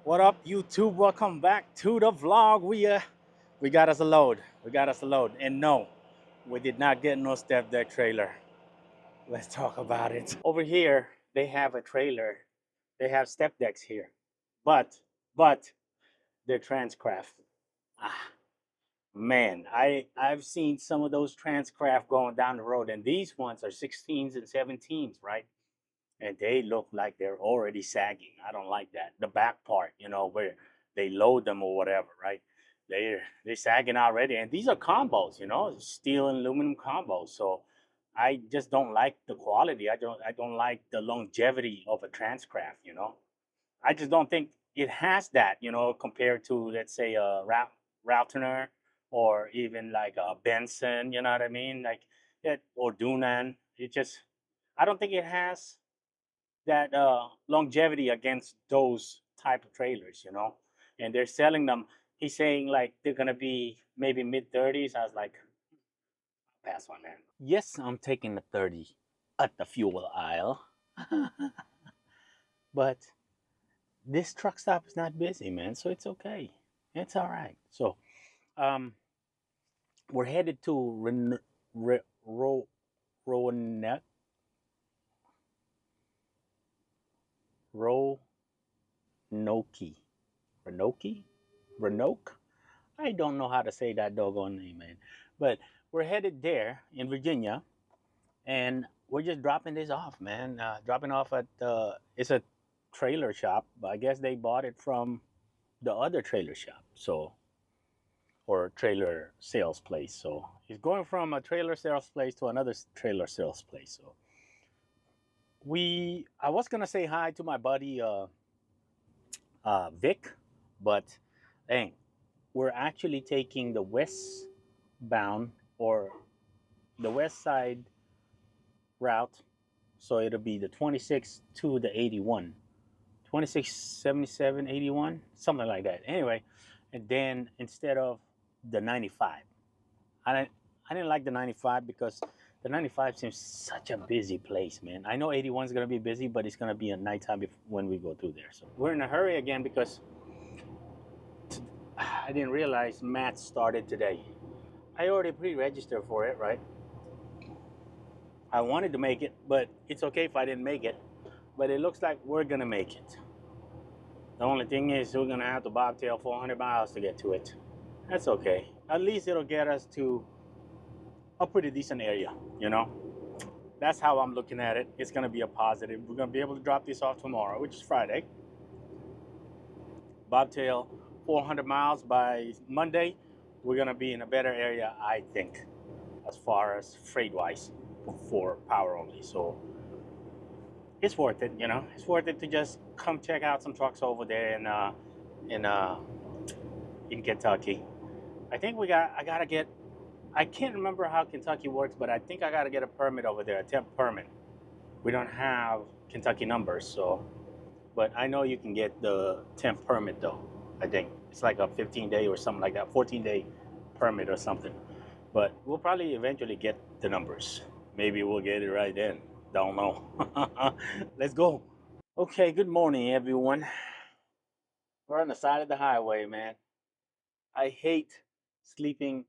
What up, YouTube? Welcome back to the vlog. We got us a load. We got us a load. And no, we did not get no step deck trailer. Let's talk about it. Over here, they have a trailer. They have step decks here, but they're transcraft. Ah, man, I've seen some of those transcraft going down the road, and these ones are 16s and 17s, right? And they look like they're already sagging. I don't like that. The back part, where they load them or whatever, right? They're sagging already. And these are combos, steel and aluminum combos. So I just don't like the quality. I don't like the longevity of a transcraft. I just don't think it has that, compared to, let's say, a Raltoner, or even like a Benson, you know what I mean? Like that, or Dunan. I don't think it has that longevity against those type of trailers. And they're selling them. He's saying like they're gonna be maybe mid 30s. I was like, pass on that. Yes, I'm taking the 30 at the fuel aisle, but this truck stop is not busy, man. So it's okay. It's all right. So um, we're headed to Roanoke, Roanoke, Roanoke, Roanoke. I don't know how to say that doggone name, man. But we're headed there in Virginia, and we're just dropping this off, man. Dropping off at it's a trailer shop, but I guess they bought it from the other trailer shop, so, or trailer sales place. So he's going from a trailer sales place to another trailer sales place. So I was gonna say hi to my buddy Vic, but dang, we're actually taking the westbound, or the west side route. So it'll be the 26 to the 81, 26, 77, 81, something like that. Anyway, and then instead of the 95, I didn't, I didn't like the 95 because the 95 seems such a busy place, man. I know 81 is going to be busy, but it's going to be a nighttime when we go through there. So we're in a hurry again because I didn't realize Matt started today. I already pre-registered for it, right? I wanted to make it, but it's okay if I didn't make it. But it looks like we're gonna make it. The only thing is we're gonna have to bobtail 400 miles to get to it. That's okay. At least it'll get us to a pretty decent area. That's how I'm looking at it. It's gonna be a positive. We're gonna be able to drop this off tomorrow, which is Friday. Bobtail 400 miles by Monday. We're gonna be in a better area, I think, as far as freight wise, for power only. So it's worth it. It's worth it to just come check out some trucks over there in uh in Kentucky. I gotta get, I can't remember how Kentucky works, but I think I gotta get a permit over there, a temp permit. We don't have Kentucky numbers, so, but I know you can get the temp permit though. I think it's like a 15-day or something like that, 14-day permit or something. But we'll probably eventually get the numbers. Maybe we'll get it right then. Don't know. Let's go. Okay, good morning, everyone. We're on the side of the highway, man. I hate sleeping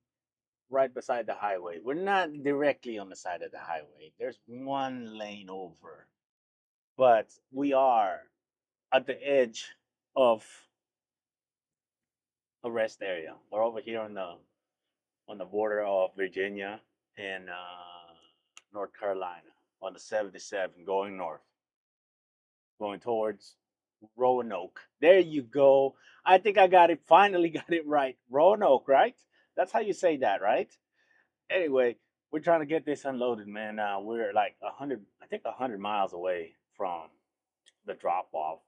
right beside the highway. We're not directly on the side of the highway, there's one lane over, but we are at the edge of a rest area. We're over here on the border of Virginia and North Carolina, on the 77 going north, going towards Roanoke. There you go. I think I got it. Finally got it right. Roanoke, right? That's how you say that, right? Anyway, we're trying to get this unloaded, man. We're like 100, I think 100 miles away from the drop off.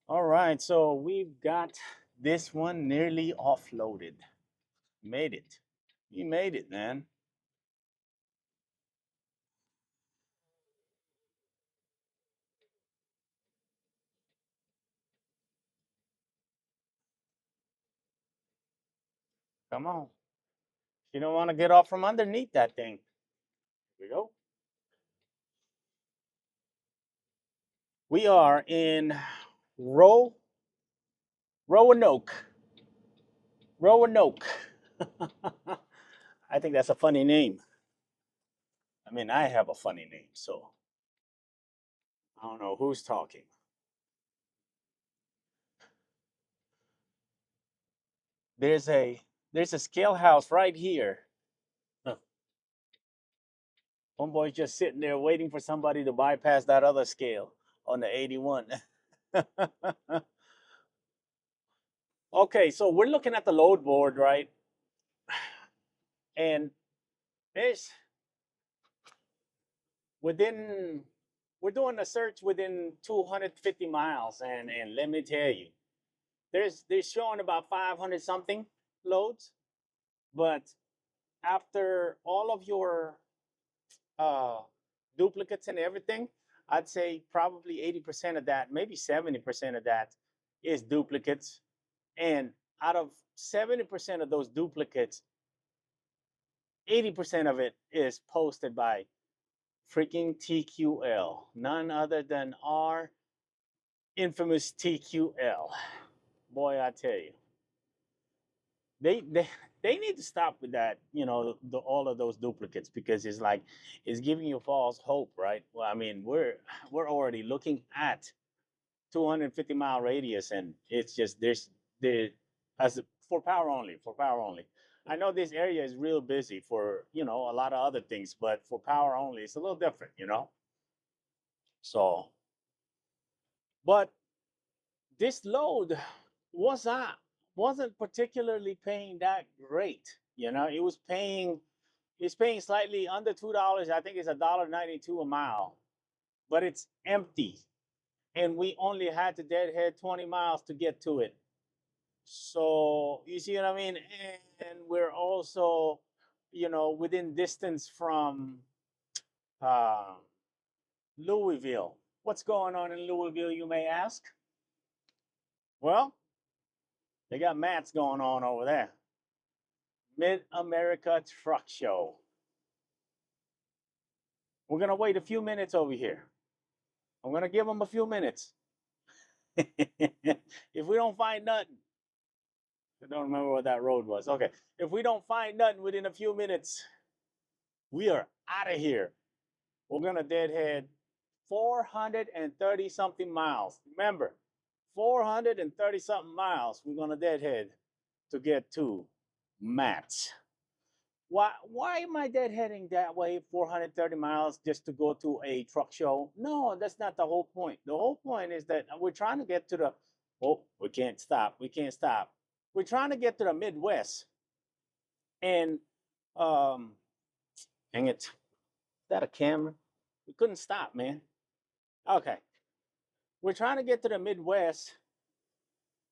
All right, so we've got this one nearly offloaded. Made it. You made it, man. Come on. You don't want to get off from underneath that thing. Here we go. We are in Roanoke, Roanoke. Roanoke. I think that's a funny name. I mean, I have a funny name, so I don't know who's talking. There's a there's a scale house right here. Huh. Homeboy's just sitting there waiting for somebody to bypass that other scale on the 81. Okay, so we're looking at the load board, right? And there's within we're doing a search within 250 miles, and let me tell you, they're showing about 500 something loads, but after all of your uh, duplicates and everything, I'd say probably 80% of that, maybe 70% of that is duplicates. And out of 70% of those duplicates, 80% of it is posted by freaking TQL, none other than our infamous TQL. Boy, I tell you, they they they need to stop with that. All of those duplicates, because it's giving you false hope, right? Well, I mean, we're already looking at 250-mile radius, and it's just there as for power only. I know this area is real busy for a lot of other things, but for power only, it's a little different. So, but this load was not wasn't particularly paying that great. It's paying slightly under $2. I think it's $1.92 a mile, but it's empty, and we only had to deadhead 20 miles to get to it. So you see what I mean? And we're also, within distance from uh, Louisville. What's going on in Louisville, you may ask? Well, they got mats going on over there. Mid America Truck Show. We're gonna wait a few minutes over here. I'm gonna give them a few minutes. If we don't find nothing, I don't remember what that road was. Okay, if we don't find nothing within a few minutes, we are out of here. We're gonna deadhead 430 something miles. Remember, 430 something miles. We're gonna deadhead to get to Mats. Why am I deadheading that way 430 miles just to go to a truck show? No, that's not the whole point. The whole point is that we're trying to get to the we can't stop. We can't stop. We're trying to get to the Midwest. And um dang it. Is that a camera? We couldn't stop, man. Okay. We're trying to get to the Midwest,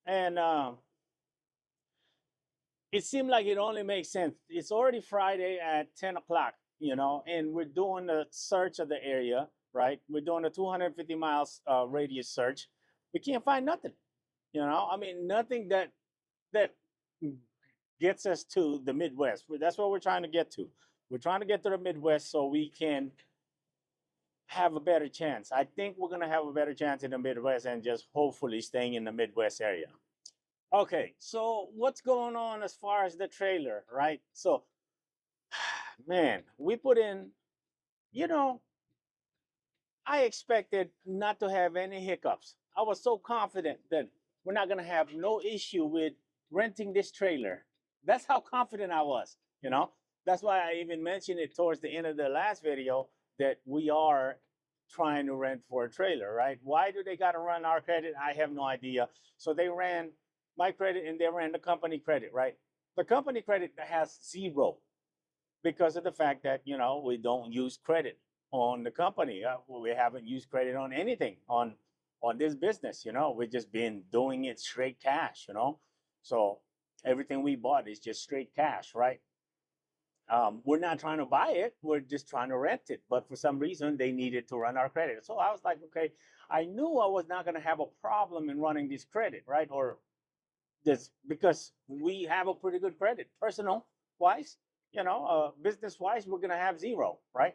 and it seemed like it only makes sense. It's already Friday at 10 o'clock, and we're doing a search of the area, right? We're doing a 250 miles radius search. We can't find nothing, I mean, nothing that gets us to the Midwest. That's what we're trying to get to. We're trying to get to the Midwest so we can have a better chance. I think we're going to have a better chance in the Midwest and just hopefully staying in the Midwest area. Okay, so what's going on as far as the trailer, right? So, man, we put in, you know, I expected not to have any hiccups. I was so confident that we're not going to have no issue with renting this trailer. That's how confident I was, you know? That's why I even mentioned it towards the end of the last video that we are trying to rent for a trailer, right? Why do they got to run our credit? I have no idea. So they ran my credit and they ran the company credit, right? The company credit has zero because of the fact that we don't use credit on the company. We haven't used credit on anything on this business. We've just been doing it straight cash. So everything we bought is just straight cash, right? We're not trying to buy it. We're just trying to rent it. But for some reason, they needed to run our credit. So I was like, okay, I knew I was not going to have a problem in running this credit, right? Or this, because we have a pretty good credit, personal wise, business wise, we're gonna have zero, right?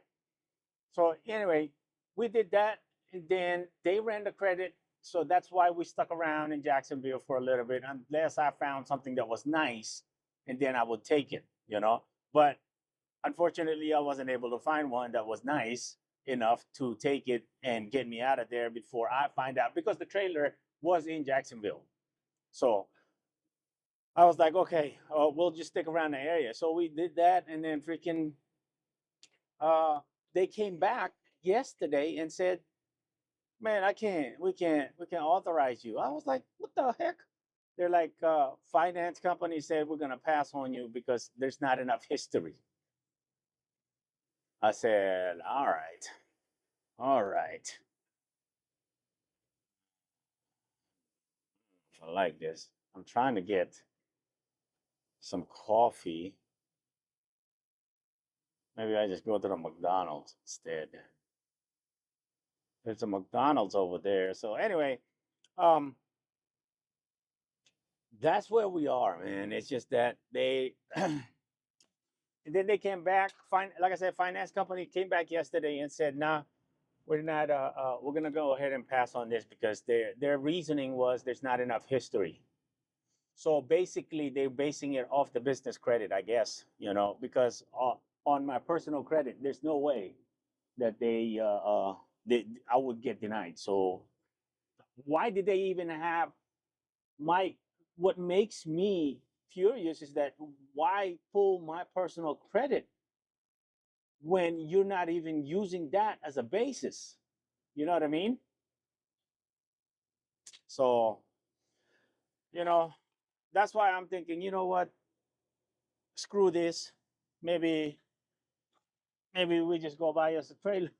So anyway, we did that, and then they ran the credit So that's why we stuck around in Jacksonville for a little bit, unless I found something that was nice, and then I would take it, you know. But unfortunately, I wasn't able to find one that was nice enough to take it and get me out of there before I find out, because the trailer was in Jacksonville. So I was like, okay, we'll just stick around the area. So we did that, and then freaking, uh, they came back yesterday and said, "Man, we can't authorize you." I was like, "What the heck?" They're like, "Finance company said we're gonna pass on you because there's not enough history." I said, "All right, all right." I like this. I'm trying to get some coffee. Maybe I just go to the McDonald's instead. There's a McDonald's over there. So anyway, um, that's where we are, man. It's just that they and then they came back. Like I said, finance company came back yesterday and said, "Nah, we're not. We're gonna go ahead and pass on this because their reasoning was there's not enough history." So basically, they're basing it off the business credit, I guess. Because on my personal credit, there's no way that I would get denied. So why did they even have my? What makes me furious is that why pull my personal credit when you're not even using that as a basis? You know what I mean? So you know that's why I'm thinking. You know what? Screw this. Maybe maybe we just go buy us a trailer.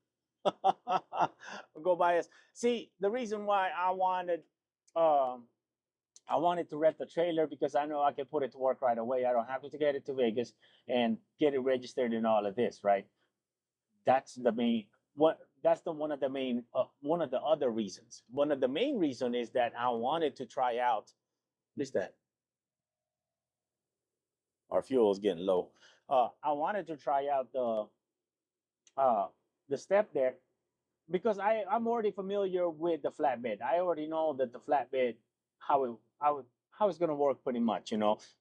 Go buy us. See, the reason why um, I wanted to rent the trailer because I know I can put it to work right away. I don't have to get it to Vegas and get it registered and all of this, right? That's the main what. That's the one of the main one of the other reasons. One of the main reason is that I wanted to try out. What is that? Our fuel is getting low. I wanted to try out uh, the step deck because I'm already familiar with the flatbed. I already know that the flatbed how it how it how it's gonna work pretty much,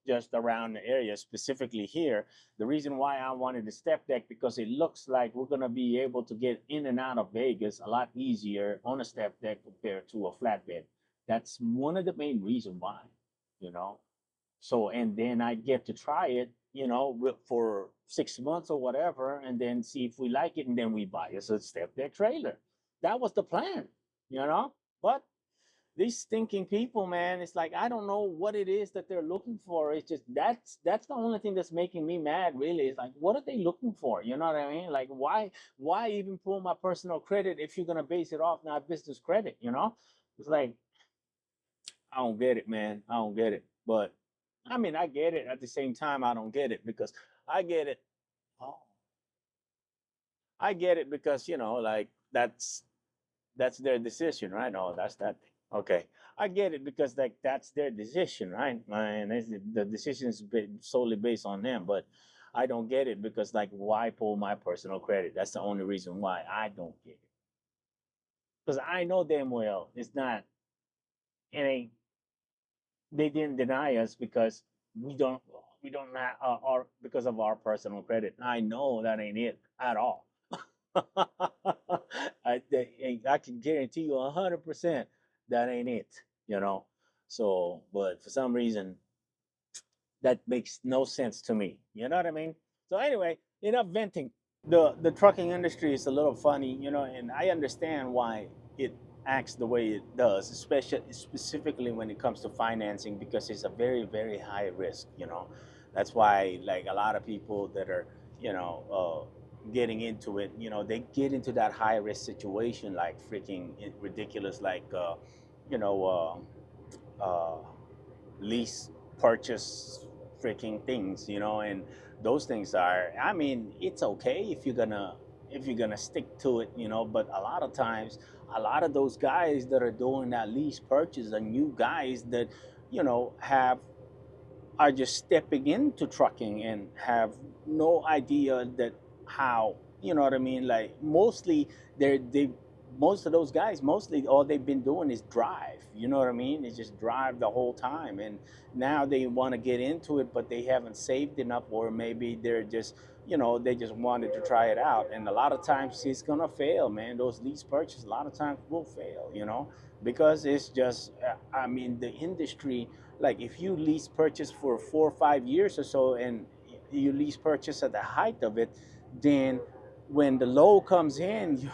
just around the area, specifically here. The reason why I wanted the step deck because it looks like we're gonna be able to get in and out of Vegas a lot easier on a step deck compared to a flatbed. That's one of the main reason why, you know. So, and then I get to try it, for 6 months or whatever, and then see if we like it, and then we buy us a step deck trailer. That was the plan, you know. But these stinking people, man, it's like I don't know what it is that they're looking for. It's just that's the only thing that's making me mad. Really, it's like what are they looking for? You know what I mean? Like why even pull my personal credit if you're gonna base it off not business credit? It's like I don't get it, man. I don't get it. But I mean, I get it. At the same time, I don't get it because I get it. Oh, I get it because like that's their decision, right? Oh, that's that thing. Okay, I get it because like that's their decision, right? And the decision is solely based on them. But I don't get it because like why pull my personal credit? That's the only reason why I don't get it. Because I know damn well it ain't they didn't deny us because we don't have our because of our personal credit. I know that ain't it at all. I can guarantee you 100% that ain't it. You know. So, but for some reason, that makes no sense to me. You know what I mean? So anyway, enough venting. The trucking industry is a little funny, and I understand why it acts the way it does, especially specifically when it comes to financing because it's a very very high risk. That's why like a lot of people that are getting into it, they get into that high risk situation like freaking ridiculous, like you know uh, lease purchase freaking things, and those things are, I mean, it's okay if you're gonna stick to it, but a lot of times a lot of those guys that are doing that lease purchase are new guys that have are just stepping into trucking and have no idea that how, you know what I mean, like mostly they've most of those guys, mostly all they've been doing is drive. You know what I mean? They just drive the whole time, and now they want to get into it, but they haven't saved enough, or maybe they're just, they just wanted to try it out. And a lot of times it's gonna fail, man. Those lease purchases a lot of times will fail, because it's just, I mean, the industry. Like if you lease purchase for 4 or 5 years or so, and you lease purchase at the height of it, then when the low comes in,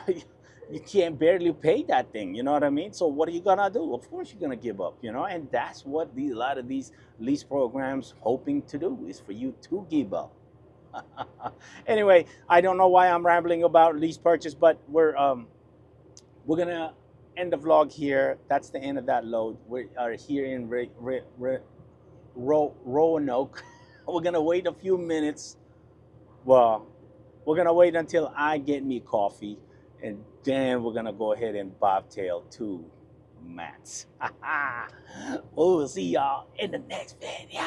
you can't barely pay that thing. You know what I mean? So what are you gonna do? Of course you're gonna give up. And that's what a lot of these lease programs hoping to do, is for you to give up. Anyway, I don't know why I'm rambling about lease purchase, but we're gonna end the vlog here. That's the end of that load. We are here in Roanoke. We're gonna wait a few minutes. Well, we're gonna wait until I get me coffee, and then we're gonna go ahead and bobtail to Matt's. We'll see y'all in the next video.